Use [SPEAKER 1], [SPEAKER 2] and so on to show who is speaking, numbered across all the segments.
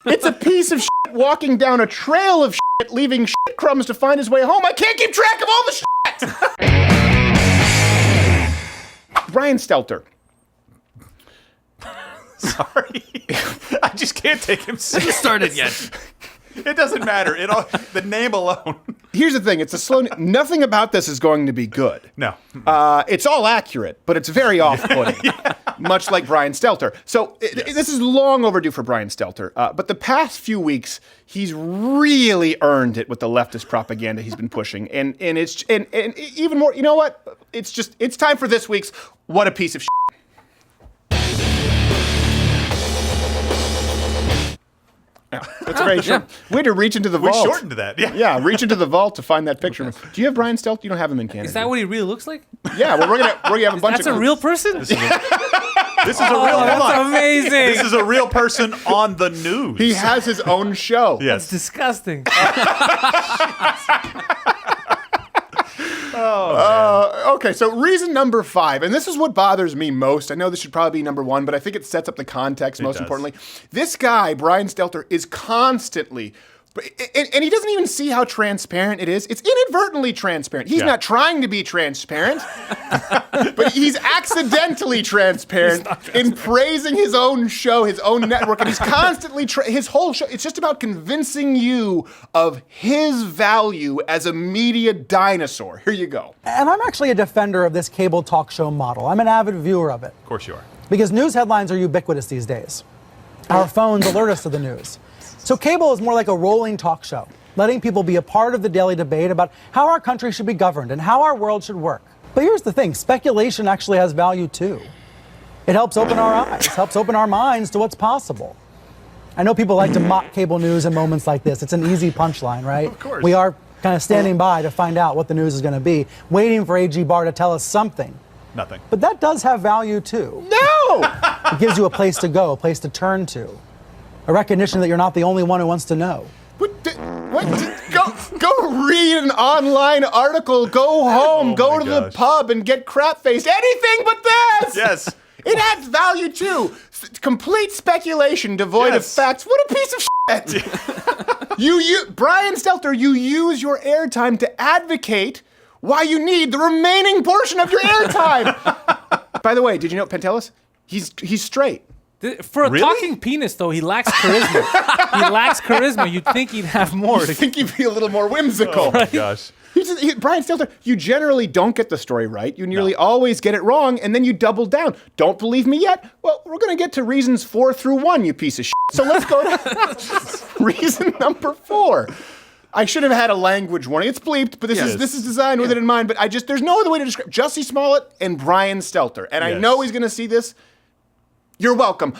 [SPEAKER 1] It's a piece of shit walking down a trail of shit, leaving shit crumbs to find his way home. I can't keep track of all the shit! Brian Stelter.
[SPEAKER 2] Sorry. I just can't take him seriously.
[SPEAKER 3] Started yet.
[SPEAKER 2] It doesn't matter. The name alone.
[SPEAKER 1] Here's the thing. It's a slow... Nothing about this is going to be good.
[SPEAKER 2] No.
[SPEAKER 1] It's all accurate, but it's very off-putting. Much like Brian Stelter. So this is long overdue for Brian Stelter. But the past few weeks, he's really earned it with the leftist propaganda he's been pushing. And even more, you know what? It's time for this week's What a Piece of Shit. Yeah, that's very short. We had to reach into the vault.
[SPEAKER 2] We shortened that.
[SPEAKER 1] Yeah, reach into the vault to find that picture. Do you have Brian Stelter? You don't have him in Canada.
[SPEAKER 3] Is that what he really looks like?
[SPEAKER 1] Yeah, well, we're gonna have a bunch
[SPEAKER 3] That's
[SPEAKER 1] of...
[SPEAKER 3] a real person?
[SPEAKER 2] This is a real...
[SPEAKER 3] That's amazing.
[SPEAKER 2] This is a real person on the news.
[SPEAKER 1] He has his own show.
[SPEAKER 2] Yes.
[SPEAKER 3] That's disgusting.
[SPEAKER 1] Okay, so reason number 5, and this is what bothers me most. I know this should probably be number 1, but I think it sets up the context most importantly. This guy, Brian Stelter, is constantly... And he doesn't even see how transparent it is. It's inadvertently transparent. He's not trying to be transparent, but he's accidentally transparent in praising his own show, his own network, and he's constantly, his whole show, it's just about convincing you of his value as a media dinosaur. Here you go.
[SPEAKER 4] And I'm actually a defender of this cable talk show model. I'm an avid viewer of it.
[SPEAKER 2] Of course you are.
[SPEAKER 4] Because news headlines are ubiquitous these days. Our phones alert us to the news. So cable is more like a rolling talk show, letting people be a part of the daily debate about how our country should be governed and how our world should work. But here's the thing, speculation actually has value too. It helps open our eyes, helps open our minds to what's possible. I know people like to mock cable news in moments like this. It's an easy punchline, right? Of course. We are kind of standing by to find out what the news is going to be, waiting for AG Barr to tell us something.
[SPEAKER 2] Nothing.
[SPEAKER 4] But that does have value too.
[SPEAKER 1] No!
[SPEAKER 4] It gives you a place to go, a place to turn to. A recognition that you're not the only one who wants to know.
[SPEAKER 1] Go read an online article, go home, go to the pub and get crap-faced. Anything but this!
[SPEAKER 2] Yes.
[SPEAKER 1] It adds value too. Complete speculation devoid of facts. What a piece of shit. Brian Stelter, you use your airtime to advocate why you need the remaining portion of your airtime. By the way, did you know Pentelis? He's straight.
[SPEAKER 3] For a talking penis, though, he lacks charisma. He lacks charisma. You'd think he'd have more.
[SPEAKER 1] You'd think he'd be a little more whimsical.
[SPEAKER 2] Oh, my gosh.
[SPEAKER 1] Brian Stelter, you generally don't get the story right. You nearly always get it wrong, and then you double down. Don't believe me yet? Well, we're going to get to reasons 4 through 1, you piece of shit. So let's go to reason number 4. I should have had a language warning. It's bleeped, but this is designed with it in mind. But there's no other way to describe Jussie Smollett and Brian Stelter. And I know he's going to see this. You're welcome.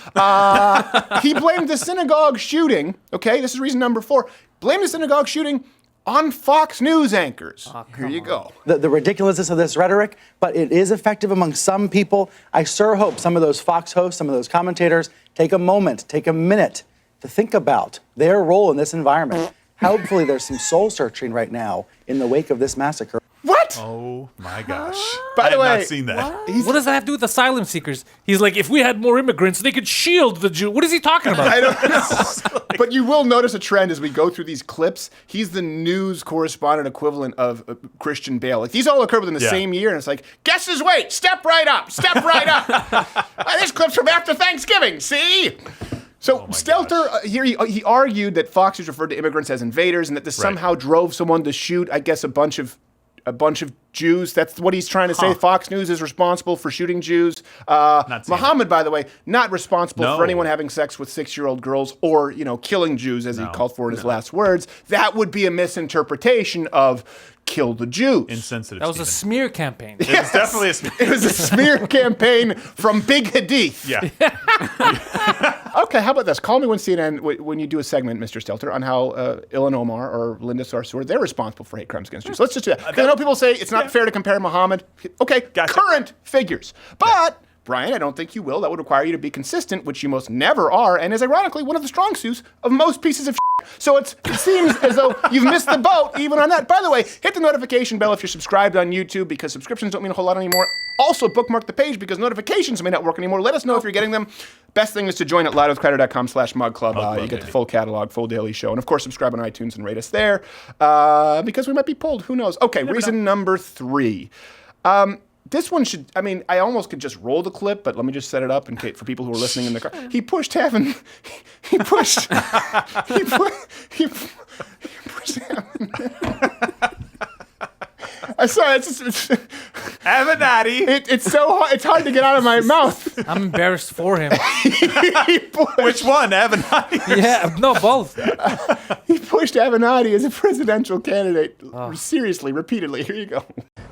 [SPEAKER 1] He blamed the synagogue shooting. Okay, this is reason number 4. Blamed the synagogue shooting on Fox News anchors. Here you go.
[SPEAKER 4] The ridiculousness of this rhetoric, but it is effective among some people. I sure hope some of those Fox hosts, some of those commentators take a moment, take a minute to think about their role in this environment. Hopefully there's some soul searching right now in the wake of this massacre.
[SPEAKER 1] What?
[SPEAKER 2] Oh my gosh.
[SPEAKER 1] By the way,
[SPEAKER 2] I have not seen that.
[SPEAKER 3] What does that have to do with asylum seekers? He's like, if we had more immigrants, they could shield the Jew. What is he talking about?
[SPEAKER 1] I don't know. But you will notice a trend as we go through these clips. He's the news correspondent equivalent of Christian Bale. Like, these all occur within the same year, and it's like, guess his weight. Step right up. Step right up. This clip's from after Thanksgiving. See? So Stelter, here he argued that Fox News referred to immigrants as invaders and that this somehow drove someone to shoot, I guess, a bunch of Jews. That's what he's trying to say. Fox News is responsible for shooting Jews. Muhammad, by the way, not responsible for anyone having sex with 6-year-old girls or, killing Jews, as he called for in his last words. That would be a misinterpretation of kill the Jews.
[SPEAKER 2] Insensitive.
[SPEAKER 3] That was a smear campaign.
[SPEAKER 2] It was definitely a smear.
[SPEAKER 1] It was a smear campaign from Big Hadith.
[SPEAKER 2] Yeah.
[SPEAKER 1] Okay, how about this? Call me when you do a segment, Mr. Stelter, on how Ilhan Omar or Linda Sarsour, they're responsible for hate crimes against Jews. So let's just do that. 'Cause I know people say it's not fair to compare Muhammad. Okay, current figures. But, Brian, I don't think you will. That would require you to be consistent, which you most never are, and is ironically one of the strong suits of most pieces of shit. So it seems as though you've missed the boat even on that. By the way, hit the notification bell if you're subscribed on YouTube because subscriptions don't mean a whole lot anymore. Also, bookmark the page because notifications may not work anymore. Let us know if you're getting them. Best thing is to join at louderwithcrowder.com/mugclub. You get the full catalog, full daily show. And of course, subscribe on iTunes and rate us there because we might be pulled. Who knows? Okay, reason number 3. This one should, I mean, I almost could just roll the clip, but let me just set it up in case for people who are listening in the car. He pushed He pushed I saw it's
[SPEAKER 2] Avenatti.
[SPEAKER 1] It's so hard, it's hard to get out of my mouth.
[SPEAKER 3] I'm embarrassed for him.
[SPEAKER 2] Which one, Avenatti?
[SPEAKER 3] Yeah, no, both.
[SPEAKER 1] He pushed Avenatti as a presidential candidate. Seriously, repeatedly. Here you go.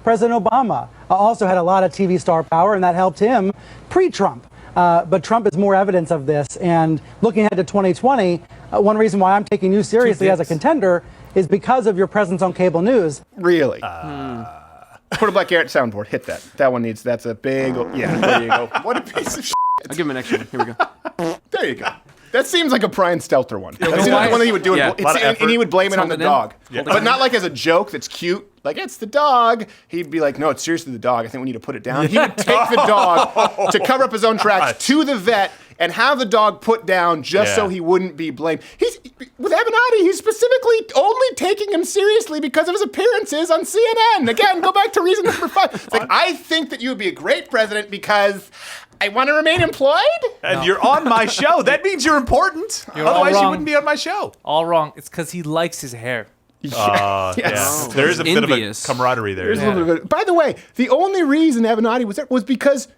[SPEAKER 4] President Obama also had a lot of TV star power, and that helped him pre-Trump. But Trump is more evidence of this. And looking ahead to 2020, one reason why I'm taking you seriously as a contender is because of your presence on cable news.
[SPEAKER 1] Really? Put a Black Garrett soundboard. Hit that. That one needs, that's a big, yeah, there you go. What a piece of shit.
[SPEAKER 5] I'll give him an extra one. Here we go.
[SPEAKER 1] There you go. That seems like a Brian Stelter one. That seems
[SPEAKER 3] why?
[SPEAKER 1] like one that he would do,
[SPEAKER 5] Yeah.
[SPEAKER 1] and he would blame it on the
[SPEAKER 5] Hold it in.
[SPEAKER 1] dog.
[SPEAKER 5] Yeah.
[SPEAKER 1] But not like as a joke that's cute. Like, it's the dog. He'd be like, no, it's seriously the dog. I think we need to put it down. He would take the dog to cover up his own tracks to the vet and have the dog put down just so he wouldn't be blamed. With Avenatti, he's specifically only taking him seriously because of his appearances on CNN. Again, go back to reason number 5. It's like, I think that you would be a great president because I want to remain employed?
[SPEAKER 2] And you're on my show. That means you're important.
[SPEAKER 3] You're all
[SPEAKER 2] Otherwise, you
[SPEAKER 3] wrong.
[SPEAKER 2] wouldn't be on my show.
[SPEAKER 3] All wrong. It's because he likes his hair.
[SPEAKER 1] Yes.
[SPEAKER 2] Yeah. There's a bit of a
[SPEAKER 5] Envious.
[SPEAKER 2] camaraderie there.
[SPEAKER 1] There's a little bit of it. By the way, the only reason Avenatti was there was because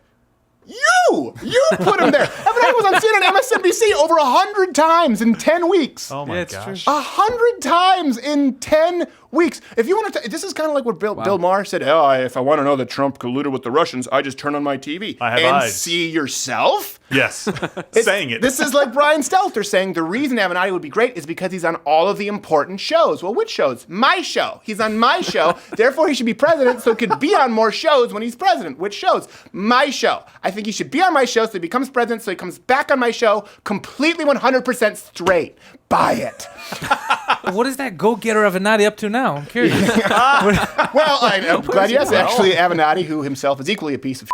[SPEAKER 1] you put him there. Avenatti was on CNN, MSNBC over 100 times in 10 weeks.
[SPEAKER 2] Oh my
[SPEAKER 3] Yeah, it's
[SPEAKER 2] gosh.
[SPEAKER 3] true.
[SPEAKER 1] 100 times in 10 weeks. If you want to, this is kind of like what Bill Maher said. Oh, if I want to know that Trump colluded with the Russians, I just turn on my TV
[SPEAKER 2] I have
[SPEAKER 1] and
[SPEAKER 2] eyes.
[SPEAKER 1] see yourself.
[SPEAKER 2] Yes. Saying it.
[SPEAKER 1] This is like Brian Stelter saying the reason Avenatti would be great is because he's on all of the important shows. Well, which shows? My show. He's on my show. Therefore, he should be president so he could be on more shows when he's president. Which shows? My show. I think he should be on my show so he becomes president so he comes back on my show completely 100% straight. Buy it.
[SPEAKER 3] What is that go-getter Avenatti up to now? I'm curious.
[SPEAKER 1] Well, I'm glad you asked. Actually, Avenatti, who himself is equally a piece of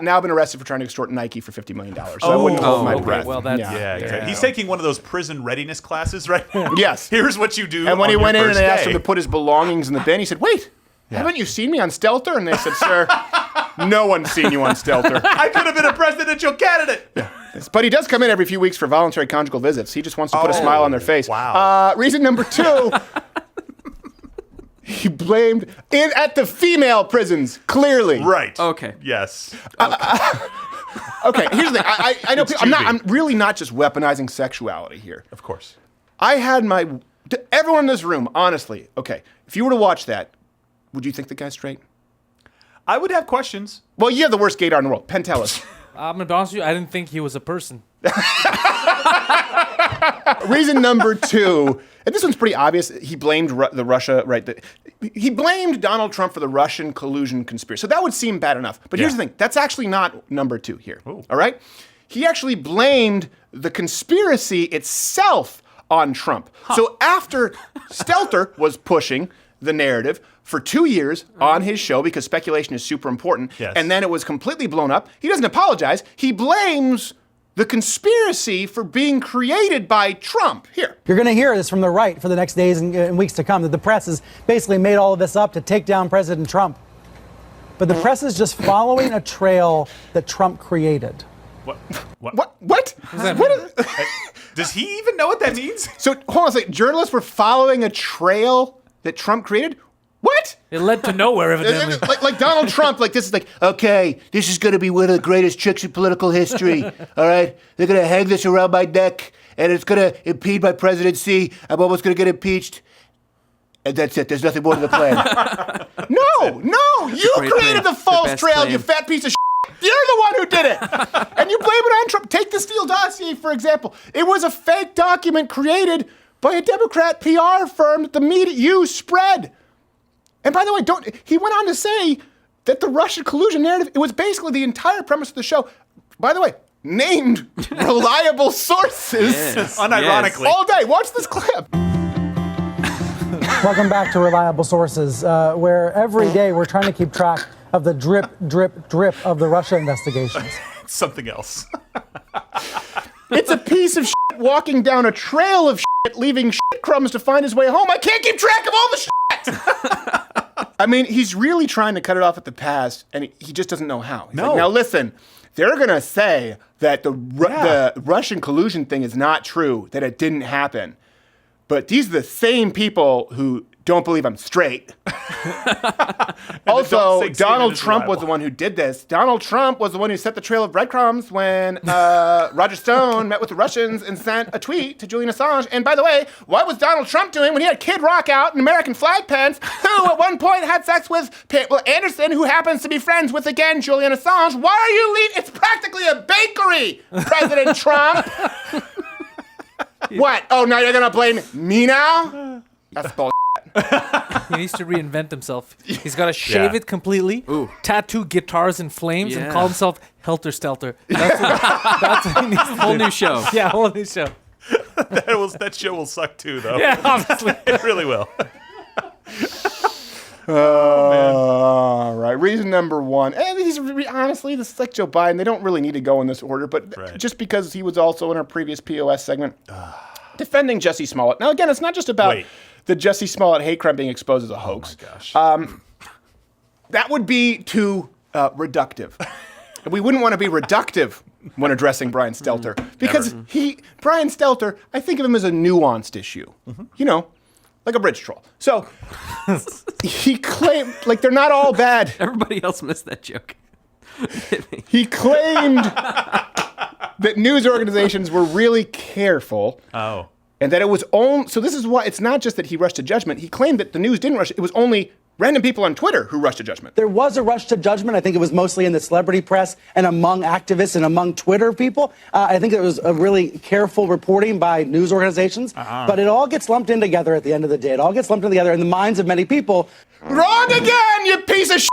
[SPEAKER 1] now been arrested for trying to extort Nike for $50 million. So I wouldn't hold my
[SPEAKER 3] okay.
[SPEAKER 1] breath.
[SPEAKER 3] Well, that's-
[SPEAKER 2] Yeah, exactly. He's taking one of those prison readiness classes right now.
[SPEAKER 1] Yes.
[SPEAKER 2] Here's what you do.
[SPEAKER 1] And when
[SPEAKER 2] on
[SPEAKER 1] he
[SPEAKER 2] your
[SPEAKER 1] went in and
[SPEAKER 2] first
[SPEAKER 1] they asked
[SPEAKER 2] day.
[SPEAKER 1] him to put his belongings in the bin, he said, wait, haven't you seen me on Stelter? And they said, sir, no one's seen you on Stelter.
[SPEAKER 2] I could have been a presidential candidate.
[SPEAKER 1] But he does come in every few weeks for voluntary conjugal visits. He just wants to put a smile on their face.
[SPEAKER 2] Wow.
[SPEAKER 1] Reason number 2, he blamed it at the female prisons, clearly.
[SPEAKER 2] Right.
[SPEAKER 5] Okay.
[SPEAKER 2] Yes.
[SPEAKER 1] Okay, here's the thing. I know
[SPEAKER 2] It's
[SPEAKER 1] people, I'm
[SPEAKER 2] Judy.
[SPEAKER 1] really not just weaponizing sexuality here.
[SPEAKER 2] Of course.
[SPEAKER 1] I had everyone in this room, honestly, okay, if you were to watch that, would you think the guy's straight?
[SPEAKER 2] I would have questions.
[SPEAKER 1] Well, you have the worst gaydar in the world. Penn, tell us.
[SPEAKER 3] I'm going to be honest with you, I didn't think he was a person.
[SPEAKER 1] Reason number 2, and this one's pretty obvious. He blamed the Russia, right? He blamed Donald Trump for the Russian collusion conspiracy. So that would seem bad enough. But here's the thing. That's actually not number 2 here. All right? He actually blamed the conspiracy itself on Trump. So after Stelter was pushing the narrative for 2 years on his show because speculation is super important, and then it was completely blown up, he doesn't apologize. He blames the conspiracy for being created by Trump. Here.
[SPEAKER 4] You're going to hear this from the right for the next days and weeks to come, that the press has basically made all of this up to take down President Trump. But the press is just following a trail that Trump created.
[SPEAKER 1] What?
[SPEAKER 2] Does he even know what that means?
[SPEAKER 1] So, hold on a second. Journalists were following a trail that Trump created? What?
[SPEAKER 3] It led to nowhere, evidently.
[SPEAKER 1] like Donald Trump, like this is like, okay, this is going to be one of the greatest tricks in political history. All right? They're going to hang this around my neck, and it's going to impede my presidency. I'm almost going to get impeached. And that's it. There's nothing more to the plan. No, you
[SPEAKER 5] great
[SPEAKER 1] created
[SPEAKER 5] plan.
[SPEAKER 1] the
[SPEAKER 5] The
[SPEAKER 1] false
[SPEAKER 5] best
[SPEAKER 1] trail,
[SPEAKER 5] plan.
[SPEAKER 1] you fat piece of shit. You're the one who did it. And you blame it on Trump. Take the Steele dossier, for example. It was a fake document created by a Democrat PR firm that the media you spread. And by the way, he went on to say that the Russian collusion narrative, it was basically the entire premise of the show. By the way, named reliable sources
[SPEAKER 2] Unironically.
[SPEAKER 1] all day. Watch this clip.
[SPEAKER 4] Welcome back to Reliable Sources, where every day we're trying to keep track of the drip, drip, drip of the Russia investigations.
[SPEAKER 2] Something else.
[SPEAKER 1] It's a piece of shit walking down a trail of shit, leaving shit crumbs to find his way home. I can't keep track of all the shit. I mean, he's really trying to cut it off at the pass, and he just doesn't know how. He's like, now listen, they're going to say that the Russian collusion thing is not true, that it didn't happen. But these are the same people who don't believe I'm straight. Also, Donald Trump was the one who did this. Donald Trump was the one who set the trail of breadcrumbs when Roger Stone met with the Russians and sent a tweet to Julian Assange. And by the way, what was Donald Trump doing when he had Kid Rock out in American flag pants, who at one point had sex with Pamela Anderson, who happens to be friends with, again, Julian Assange? Why are you leaving? It's practically a bakery, President Trump. What? Oh, now you're going to blame me now? That's bullshit.
[SPEAKER 3] He needs to reinvent himself. He's got to shave it completely, tattoo guitars in flames, and call himself Helter Stelter. That's what he needs.
[SPEAKER 5] Whole new show.
[SPEAKER 3] Yeah, whole new show.
[SPEAKER 2] That show will suck too, though.
[SPEAKER 3] Yeah, obviously.
[SPEAKER 2] It really will.
[SPEAKER 1] All right. Reason number one. And honestly, this is like Joe Biden. They don't really need to go in this order, but just because he was also in our previous POS segment, defending Jussie Smollett. Now, again, it's not just about the Jussie Smollett hate crime being exposed as a hoax.
[SPEAKER 2] Oh, my gosh.
[SPEAKER 1] That would be too reductive. We wouldn't want to be reductive when addressing Brian Stelter because Brian Stelter, I think of him as a nuanced issue. You know, like a bridge troll. So he claimed, like, they're not all bad.
[SPEAKER 5] Everybody else missed that joke.
[SPEAKER 1] He claimed that news organizations were really careful.
[SPEAKER 2] Oh.
[SPEAKER 1] And that it was only, so this is why, it's not just that he rushed to judgment. He claimed that the news didn't rush. It was only random people on Twitter who rushed to judgment.
[SPEAKER 4] There was a rush to judgment. I think it was mostly in the celebrity press and among activists and among Twitter people. I think it was a really careful reporting by news organizations. But it all gets lumped in together at the end of the day. It all gets lumped in together in the minds of many people.
[SPEAKER 1] Wrong again, you piece of shit!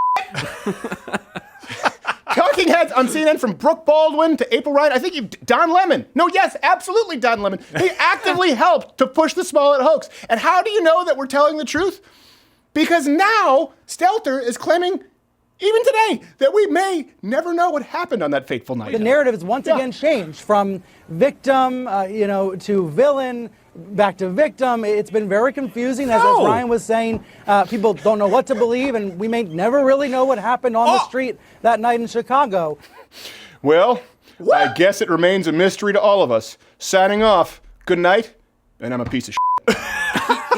[SPEAKER 1] Talking heads on CNN from Brooke Baldwin to April Ryan. I think Don Lemon. No, yes, absolutely Don Lemon. They actively helped to push the Smollett hoax. And how do you know that we're telling the truth? Because now Stelter is claiming, even today, that we may never know what happened on that fateful night.
[SPEAKER 4] The narrative is once again changed from victim, to villain, back to victim. It's been very confusing, as Ryan was saying. People don't know what to believe, and we may never really know what happened on the street that night in Chicago.
[SPEAKER 1] Well, I guess it remains a mystery to all of us. Signing off. Good night, and I'm a piece of shit.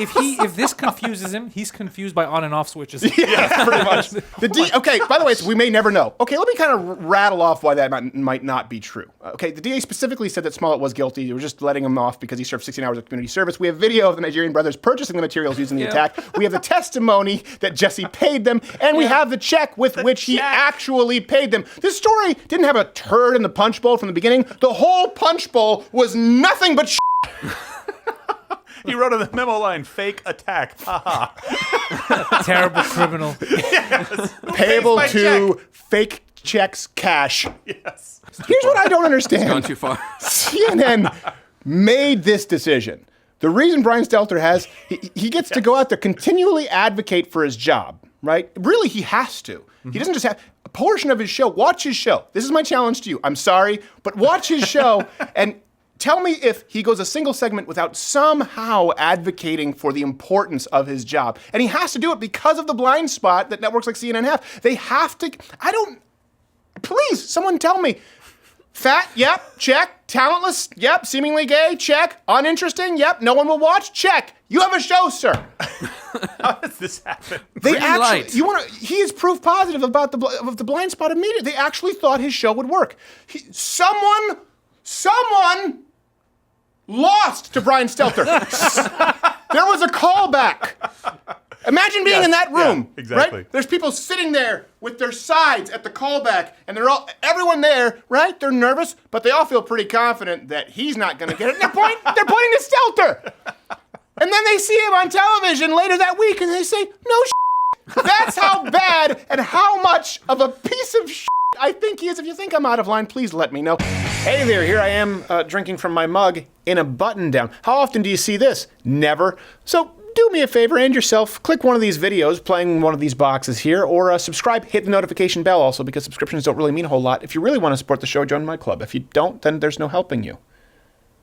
[SPEAKER 3] If this confuses him, he's confused by on and off switches.
[SPEAKER 1] Yeah, pretty much. Okay, by the way, so we may never know. Okay, let me kind of rattle off why that might not be true. Okay, the DA specifically said that Smollett was guilty. They were just letting him off because he served 16 hours of community service. We have video of the Nigerian brothers purchasing the materials used in the attack. We have the testimony that Jussie paid them, and we have the check with which he actually paid them. This story didn't have a turd in the punch bowl from the beginning. The whole punch bowl was nothing but shit.
[SPEAKER 2] He wrote on the memo line, "Fake attack." Haha.
[SPEAKER 3] Terrible criminal.
[SPEAKER 2] Yes.
[SPEAKER 1] Payable to fake checks cash.
[SPEAKER 2] Yes.
[SPEAKER 1] Here's what I don't understand.
[SPEAKER 5] It's gone too far.
[SPEAKER 1] CNN made this decision. The reason Brian Stelter has, he gets to go out there, continually advocate for his job, right? Really, he has to. He doesn't just have a portion of his show. Watch his show. This is my challenge to you. I'm sorry, but watch his show and tell me if he goes a single segment without somehow advocating for the importance of his job. And he has to do it because of the blind spot that networks like CNN have. They have to, please, someone tell me. Fat, yep, check. Talentless, yep. Seemingly gay, check. Uninteresting, yep. No one will watch, check. You have a show, sir.
[SPEAKER 2] How does this happen?
[SPEAKER 1] They
[SPEAKER 5] Green
[SPEAKER 1] actually,
[SPEAKER 5] light.
[SPEAKER 1] he is proof positive about the blind spot of media. They actually thought his show would work. Someone lost to Brian Stelter. There was a callback. Imagine being in that room,
[SPEAKER 2] exactly.
[SPEAKER 1] Right? There's people sitting there with their sides at the callback, and everyone there, right? They're nervous, but they all feel pretty confident that he's not going to get it. They're pointing to Stelter. And then they see him on television later that week, and they say, no shit. That's how bad and how much of a piece of shit I think he is. If you think I'm out of line, please let me know. Hey there, here I am drinking from my mug in a button down. How often do you see this? Never. So do me a favor and yourself, click one of these videos playing one of these boxes here, or subscribe, hit the notification bell also, because subscriptions don't really mean a whole lot. If you really want to support the show, join my club. If you don't, then there's no helping you.